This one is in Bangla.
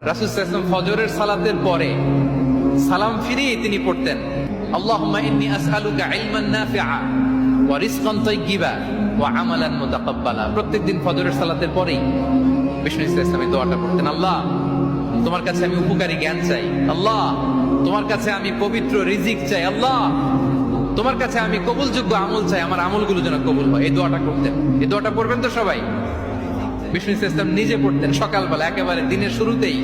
রাসূল সাল্লাল্লাহু আলাইহি ওয়াসাল্লাম ফজরের সালাতের পরে সালাম ফিরিয়ে তিনি পড়তেন, আল্লাহুম্মা ইন্নী আসআলুকা ইলমান নাফিআ ওয়া রিজকান তাইয়্যিবা ওয়া আমালান মুতাকাব্বালা। প্রত্যেকদিন ফজরের সালাতের পরেই বিষ্ণু ইসলাম এই দোয়াটা পড়তেন, আল্লাহ তোমার কাছে আমি উপকারী জ্ঞান চাই, আল্লাহ তোমার কাছে আমি পবিত্র রিজিক চাই, আল্লাহ তোমার কাছে আমি কবুলযোগ্য আমল চাই, আমার আমলগুলো যেন কবুল হয়। এই দোয়াটা করতেন। এই দোয়াটা পড়বেন তো সবাই। বিষ্ণু ইসলাম নিজে পড়তেন সকালবেলা, একেবারে দিনের শুরুতেই